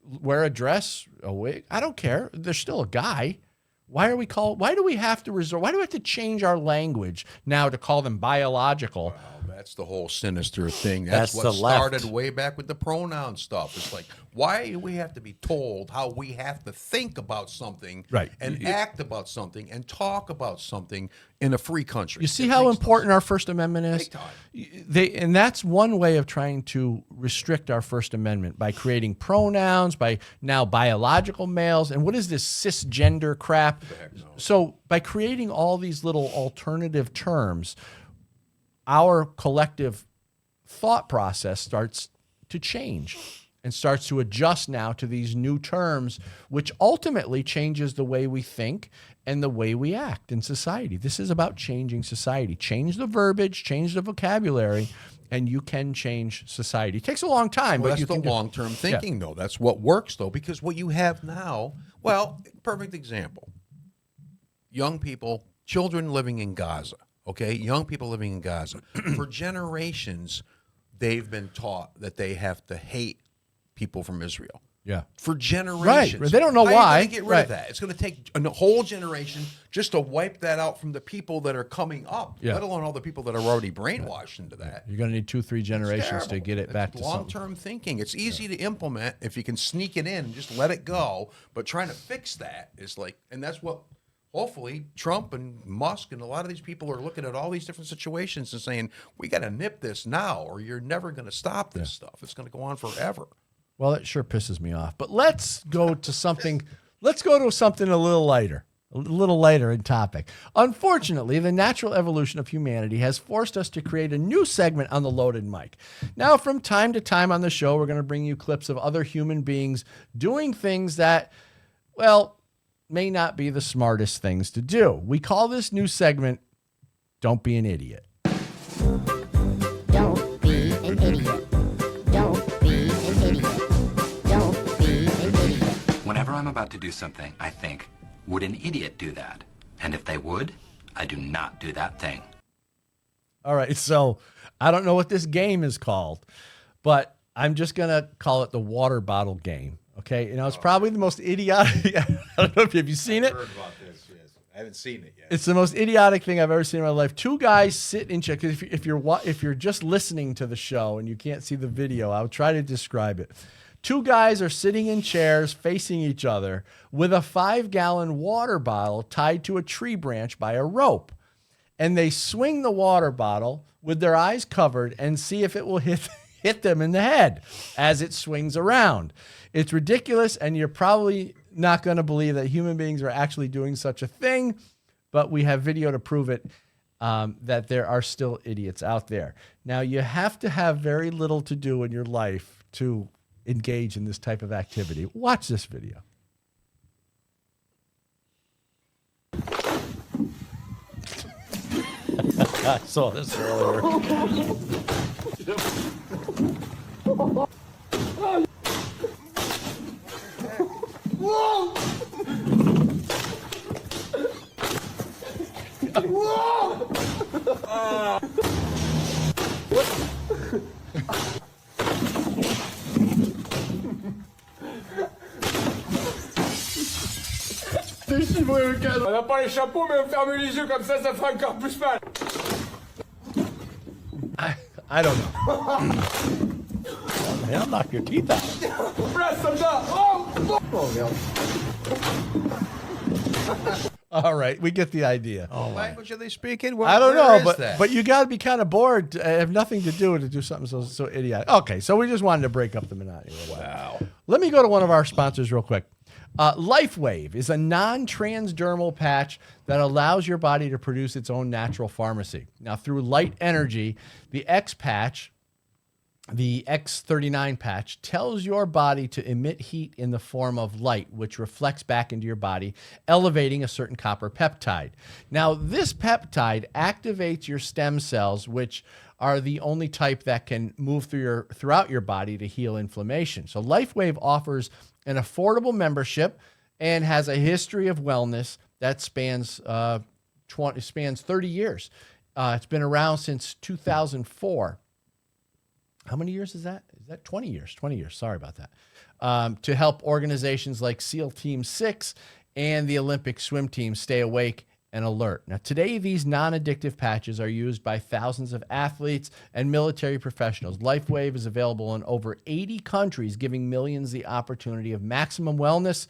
wear a dress, a wig. I don't care. They're still a guy. Why do we have to change our language now to call them biological? Well, That's the whole sinister thing. That's what the left. started way back with the pronoun stuff. It's like, why do we have to be told how we have to think about something Right. and act about something and talk about something in a free country? You see how important our First Amendment is? And that's one way of trying to restrict our First Amendment, by creating pronouns, by now biological males. And what is this cisgender crap? So by creating all these little alternative terms, our collective thought process starts to change and starts to adjust now to these new terms, which ultimately changes the way we think and the way we act in society. This is about changing society. Change the verbiage, change the vocabulary, and you can change society. It takes a long time, Well, but you that's can the long-term thinking, though. That's what works, though, because what you have now, well, perfect example. Young people, children living in Gaza, okay? Young people living in Gaza. For generations, they've been taught that they have to hate people from Israel. Yeah. For generations. Right. They don't know How why. Are you going to get rid of that? It's going to take a whole generation just to wipe that out from the people that are coming up, let alone all the people that are already brainwashed into that. You're going to need 2-3 generations to get it back to something. Long-term thinking. It's easy to implement if you can sneak it in and just let it go. But trying to fix that is like, and that's what hopefully Trump and Musk and a lot of these people are looking at all these different situations and saying, we got to nip this now or you're never going to stop this stuff. It's going to go on forever. Well, it sure pisses me off. But let's go to something. Let's go to something a little lighter in topic. Unfortunately, the natural evolution of humanity has forced us to create a new segment on the Loaded Mic. Now, from time to time on the show, we're going to bring you clips of other human beings doing things that, well, may not be the smartest things to do. We call this new segment, Don't Be an Idiot. Don't be an idiot. Don't be an idiot. Don't be an idiot. Whenever I'm about to do something, I think, would an idiot do that? And if they would, I do not do that thing. All right, so I don't know what this game is called, but I'm just going to call it the water bottle game. Okay, you know, it's probably the most idiotic. I don't know if you've seen it. I've heard about this, yes. I haven't seen it yet. It's the most idiotic thing I've ever seen in my life. Two guys sit in chairs. If you're just listening to the show and you can't see the video, I'll try to describe it. Two guys are sitting in chairs facing each other with a 5-gallon water bottle tied to a tree branch by a rope. And they swing the water bottle with their eyes covered and see if it will hit them in the head as it swings around. It's ridiculous, and you're probably not going to believe that human beings are actually doing such a thing, but we have video to prove it, that there are still idiots out there. Now, you have to have very little to do in your life to engage in this type of activity. Watch this video. I saw this earlier. Whoa! On n'a pas les chapeaux, mais on ferme les yeux comme ça fera encore plus mal. I don't know. Man, I'll knock your teeth out. Press them down. All right, we get the idea. What language are they speaking? I don't Where know, is that? but you got to be kind of bored. Have nothing to do something so idiotic. Okay, so we just wanted to break up the monotony. Wow. Let me go to one of our sponsors real quick. LifeWave is a non-transdermal patch that allows your body to produce its own natural pharmacy. Now, through light energy, the X patch, the X39 patch, tells your body to emit heat in the form of light, which reflects back into your body, elevating a certain copper peptide. Now, this peptide activates your stem cells, which are the only type that can move throughout your body to heal inflammation. So LifeWave offers an affordable membership and has a history of wellness that spans 30 years. It's been around since 2004. How many years is that? Is that 20 years? 20 years. Sorry about that. To help organizations like SEAL Team 6 and the Olympic swim team stay awake and alert. Now, today, these non-addictive patches are used by thousands of athletes and military professionals. LifeWave is available in over 80 countries, giving millions the opportunity of maximum wellness.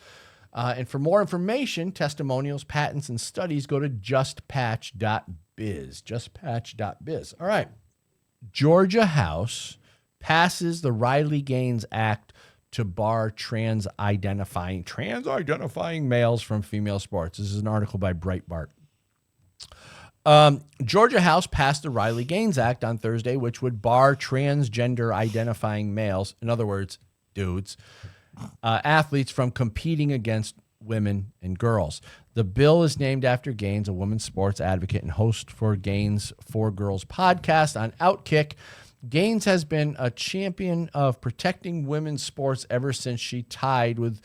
And for more information, testimonials, patents, and studies, go to justpatch.biz. Justpatch.biz. All right. Georgia House passes the Riley Gaines Act to bar trans-identifying males from female sports. This is an article by Breitbart. Georgia House passed the Riley Gaines Act on Thursday, which would bar transgender-identifying males, in other words, dudes, athletes from competing against women and girls. The bill is named after Gaines, a women's sports advocate and host for Gaines For Girls podcast on Outkick. Gaines has been a champion of protecting women's sports ever since she tied with,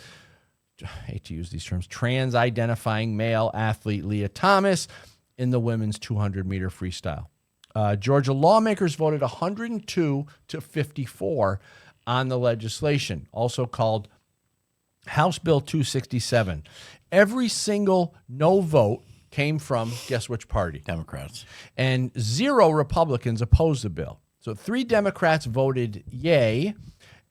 I hate to use these terms, trans-identifying male athlete Leah Thomas in the women's 200-meter freestyle. Georgia lawmakers voted 102 to 54 on the legislation, also called House Bill 267. Every single no vote came from, guess which party? Democrats. And 0 Republicans opposed the bill. So 3 Democrats voted yay,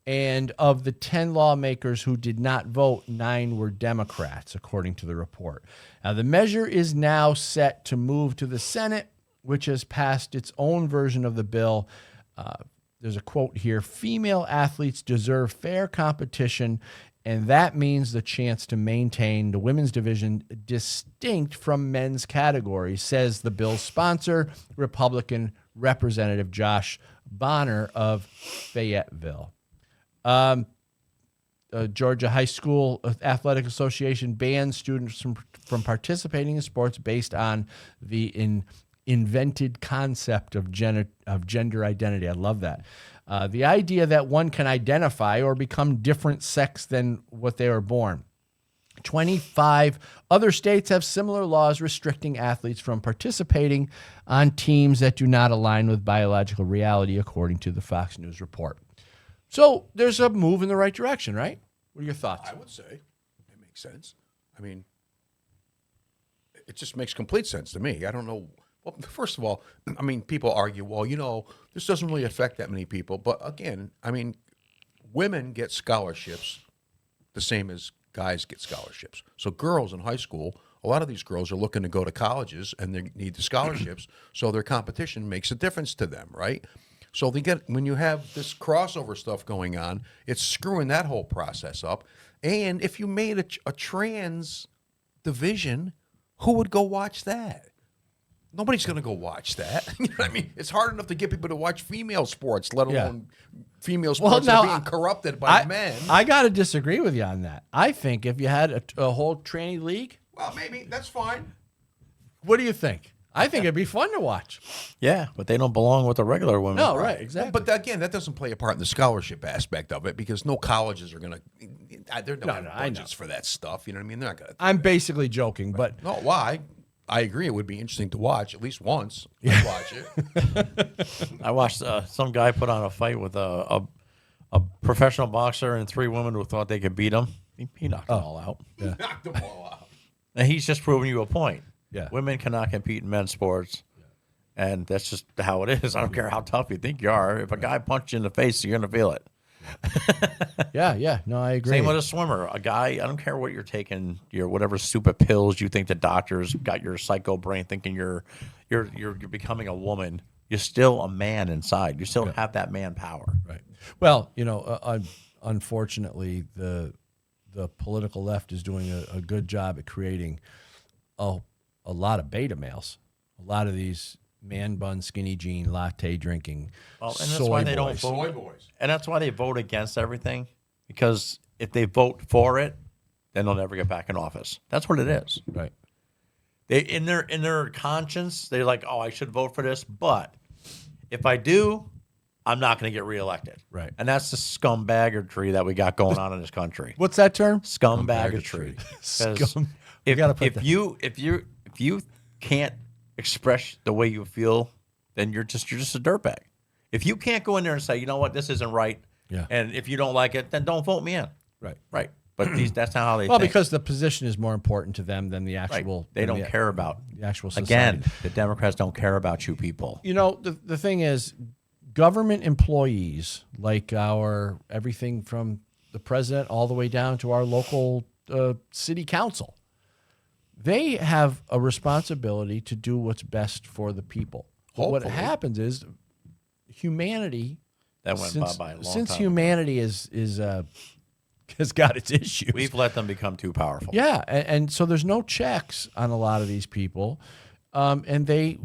and of the 10 lawmakers who did not vote, 9 were Democrats, according to the report. Now, the measure is now set to move to the Senate, which has passed its own version of the bill. There's a quote here: female athletes deserve fair competition, and that means the chance to maintain the women's division distinct from men's categories, says the bill's sponsor, Republican Representative Josh Bonner of Fayetteville. Georgia High School Athletic Association bans students from participating in sports based on the invented concept of gender identity. I love that. The idea that one can identify or become different sex than what they were born. 25 other states have similar laws restricting athletes from participating on teams that do not align with biological reality, according to the Fox News report. So there's a move in the right direction, right? What are your thoughts? I would say it makes sense. I mean, it just makes complete sense to me. I don't know. Well, first of all, I mean, people argue, well, you know, this doesn't really affect that many people. But again, I mean, women get scholarships the same as guys get scholarships. So girls in high school, a lot of these girls are looking to go to colleges and they need the scholarships. So their competition makes a difference to them, right? So they get, when you have this crossover stuff going on, it's screwing that whole process up. And if you made a trans division, who would go watch that? Nobody's going to go watch that. You know what I mean? It's hard enough to get people to watch female sports, let alone female sports that are being corrupted by men. I got to disagree with you on that. I think if you had a whole tranny league. Well, maybe. That's fine. What do you think? I think it'd be fun to watch. Yeah, but they don't belong with the regular women. No, right, exactly. Well, but again, that doesn't play a part in the scholarship aspect of it because no colleges are going to. They're not budgets for that stuff. You know what I mean? They're not going to. I'm basically joking, but no, why? I agree. It would be interesting to watch at least once. I'd watch it. I watched some guy put on a fight with a professional boxer and 3 women who thought they could beat him. He knocked them all out. Yeah. Knocked them all out. And he's just proving you a point. Yeah. Women cannot compete in men's sports. And that's just how it is. I don't care how tough you think you are. If a guy punches you in the face, you're going to feel it. Yeah. No, I agree. Same with a swimmer. A guy, I don't care what you're taking, your whatever stupid pills you think the doctors got your psycho brain thinking you're becoming a woman. You're still a man inside. You still have that man power. Right. Well, you know, unfortunately, the political left is doing a good job at creating a lot of beta males. A lot of these man bun, skinny jean, latte drinking. Well, and that's why they don't vote. Soy boys. And that's why they vote against everything. Because if they vote for it, then they'll never get back in office. That's what it is. Right. They in their conscience, they're like, oh, I should vote for this, but if I do, I'm not going to get reelected. Right. And that's the scumbaggery that we got going on in this country. What's that term? Scumbaggery. If you can't express the way you feel, then you're just a dirtbag. If you can't go in there and say, you know what, this isn't right, and if you don't like it, then don't vote me in. Right. Right. But that's not how they Well, think. because the position is more important to them than the actual. Right. They don't care about the actual society. Again, the Democrats don't care about you people. You know, the thing is, government employees, like everything from the president all the way down to our local city council, they have a responsibility to do what's best for the people. But what happens is humanity That went by a long since time humanity has got its issues. We've let them become too powerful. Yeah, and so there's no checks on a lot of these people, and they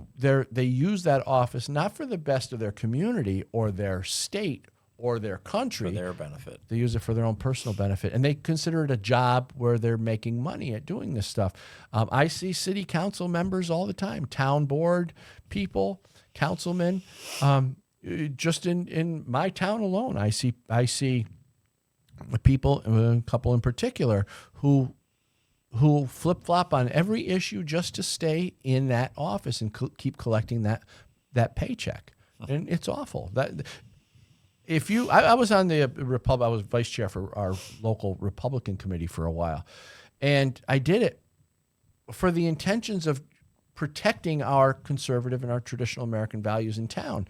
use that office not for the best of their community or their state or their country. For their benefit. They use it for their own personal benefit, and they consider it a job where they're making money at doing this stuff. I see city council members all the time, town board people, councilmen. Just in my town alone, I see people, a couple in particular, who flip-flop on every issue just to stay in that office and keep collecting that paycheck. And it's awful. I was on the I was vice chair for our local Republican committee for a while, and I did it for the intentions of protecting our conservative and our traditional American values in town.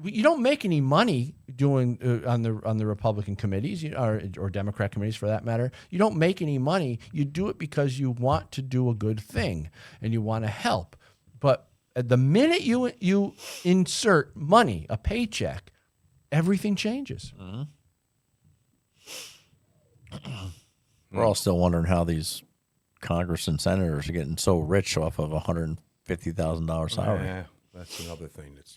You don't make any money doing on the Republican committees or Democrat committees for that matter. You don't make any money. You do it because you want to do a good thing and you want to help. But at the minute you insert money, a paycheck, everything changes. We're all still wondering how these Congress and senators are getting so rich off of $150,000 salary. Yeah, that's another thing that's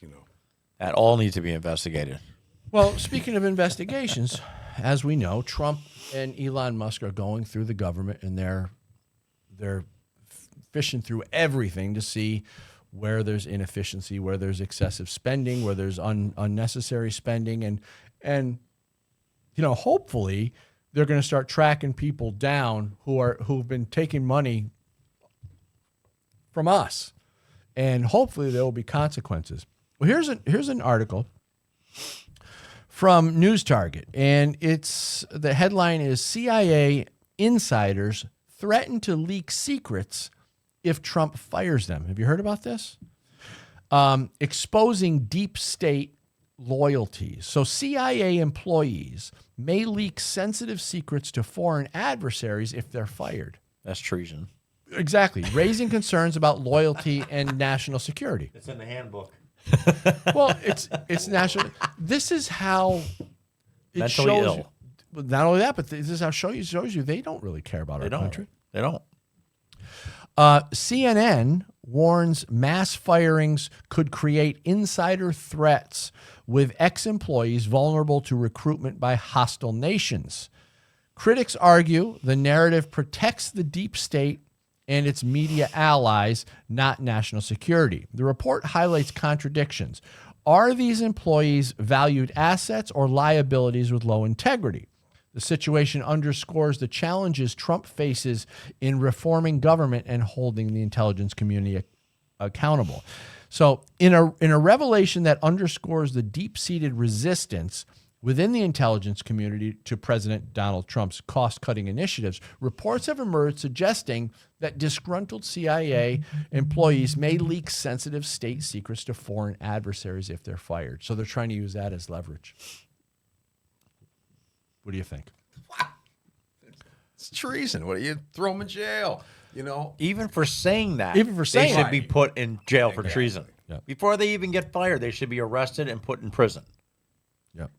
That all needs to be investigated. Well, speaking of investigations, as we know, Trump and Elon Musk are going through the government, and they're fishing through everything to see where there's inefficiency, where there's excessive spending, where there's unnecessary spending, and hopefully they're going to start tracking people down who've been taking money from us, and hopefully there will be consequences. Well, here's an article from News Target, and the headline is CIA insiders threaten to leak secrets if Trump fires them. Have you heard about this? Exposing deep state loyalties. So CIA employees may leak sensitive secrets to foreign adversaries if they're fired. That's treason. Exactly. Raising concerns about loyalty and national security. It's in the handbook. Well, it's national. This is how it Mentally shows. ill. Not only that, but this is how it shows you they don't really care about our country. They don't. CNN warns mass firings could create insider threats with ex-employees vulnerable to recruitment by hostile nations. Critics argue the narrative protects the deep state and its media allies, not national security. The report highlights contradictions. Are these employees valued assets or liabilities with low integrity? The situation underscores the challenges Trump faces in reforming government and holding the intelligence community accountable. So in a revelation that underscores the deep-seated resistance within the intelligence community to President Donald Trump's cost-cutting initiatives, reports have emerged suggesting that disgruntled CIA employees may leak sensitive state secrets to foreign adversaries if they're fired. So they're trying to use that as leverage. What do you think? It's treason. What do you throw them in jail? Even for saying that, they should be put in jail for treason. Yeah. Before they even get fired, they should be arrested and put in prison. Yep.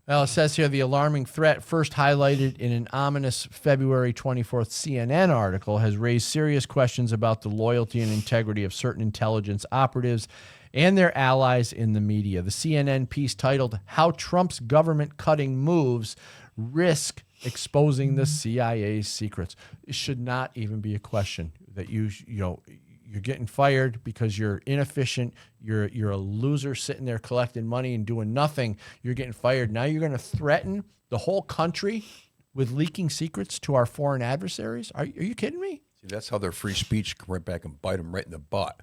Well, it says here the alarming threat, first highlighted in an ominous February 24th CNN article, has raised serious questions about the loyalty and integrity of certain intelligence operatives and their allies in the media. The CNN piece titled "How Trump's Government Cutting Moves Risk Exposing the CIA's Secrets." It should not even be a question that you're getting fired because you're inefficient. You're a loser sitting there collecting money and doing nothing. You're getting fired. Now you're going to threaten the whole country with leaking secrets to our foreign adversaries? Are you kidding me? See, that's how their free speech can right back and bite them right in the butt.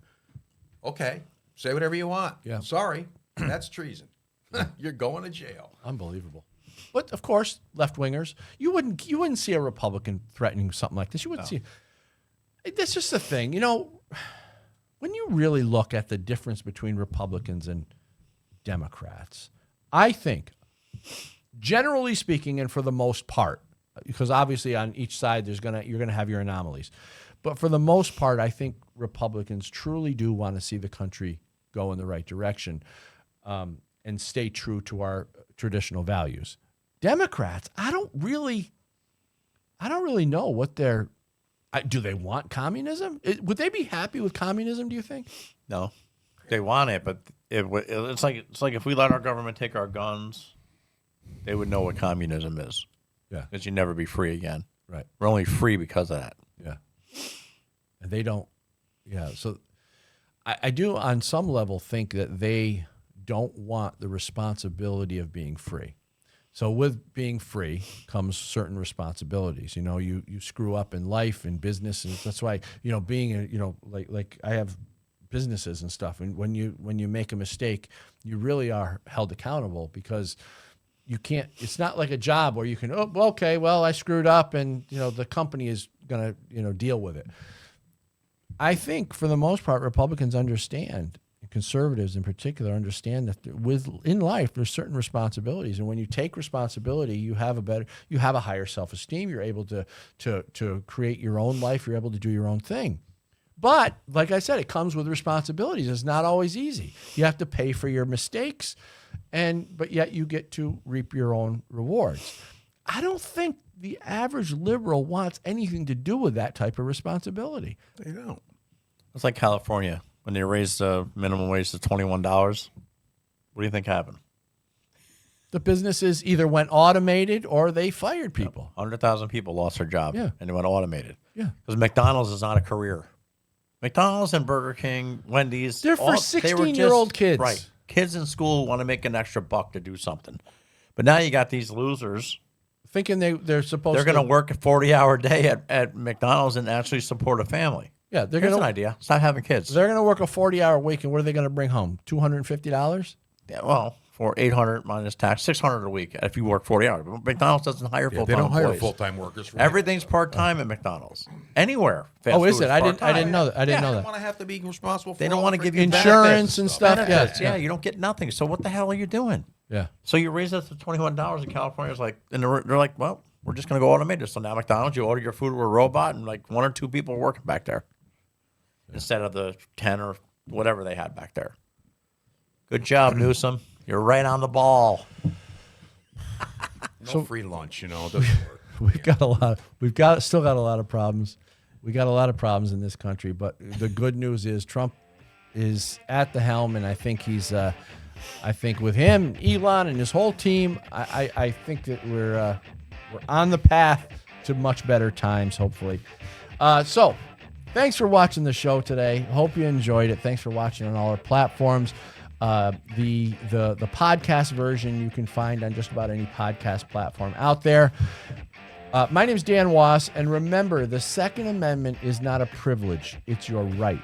Okay, say whatever you want. Yeah. Sorry, that's treason. You're going to jail. Unbelievable. But of course, left-wingers, you wouldn't see a Republican threatening something like this. You wouldn't see. That's just the thing. You know, when you really look at the difference between Republicans and Democrats, I think, generally speaking, and for the most part, because obviously on each side you're gonna have your anomalies, but for the most part, I think Republicans truly do want to see the country go in the right direction and stay true to our traditional values. Democrats, I don't really know what do they want communism? Would they be happy with communism, do you think? No, they want it, but it's like if we let our government take our guns, they would know what communism is. Yeah, because you'd never be free again. Right. We're only free because of that. Yeah, and they don't. Yeah, so I do on some level think that they don't want the responsibility of being free. So with being free comes certain responsibilities. You know, you screw up in life and business, and that's why, you know, being like I have businesses and stuff, and when you make a mistake, you really are held accountable, because you can't. It's not like a job where you can, I screwed up, and the company is gonna deal with it. I think for the most part, Republicans understand. Conservatives in particular understand that in life there's certain responsibilities, and when you take responsibility, you have a higher self-esteem. You're able to create your own life. You're able to do your own thing. But like I said, it comes with responsibilities. It's not always easy. You have to pay for your mistakes, but yet you get to reap your own rewards. I don't think the average liberal wants anything to do with that type of responsibility. They don't. It's like California. When they raised the minimum wage to $21, what do you think happened? The businesses either went automated or they fired people. 100,000 people lost their job, and they went automated. Yeah. Because McDonald's is not a career. McDonald's and Burger King, Wendy's. They're for 16-year-old kids. Right. Kids in school want to make an extra buck to do something. But now you got these losers thinking they're supposed they're going to work a 40-hour day at McDonald's and actually support a family. Yeah, they're Here's going an idea. Stop having kids. They're going to work a 40-hour week, and what are they going to bring home? $250? Yeah, well, for $800 minus tax, $600 a week if you work 40 hours. But McDonald's doesn't hire full-time They don't hire employees. full-time workers. Everything's part-time at McDonald's. Anywhere. Fast Oh, is food it? I didn't know that. I didn't know They that. want to have to be responsible for They don't want to give you insurance benefits. and stuff. Benefits. Yeah. You don't get nothing. So what the hell are you doing? Yeah. So you raise it to $21 in California. It's like, and they're like, well, we're just going to go automated. So now McDonald's, you order your food with a robot, and like 1 or 2 people are working back there instead of the 10 or whatever they had back there. Good job, Newsom. You're right on the ball. No free lunch, Doesn't work. We've still got a lot of problems. We got a lot of problems in this country, but the good news is Trump is at the helm, and I think I think with him, Elon, and his whole team, I think that we're on the path to much better times, hopefully. So, thanks for watching the show today. Hope you enjoyed it. Thanks for watching on all our platforms. The podcast version you can find on just about any podcast platform out there. My name is Dan Wass, and remember, the Second Amendment is not a privilege; it's your right.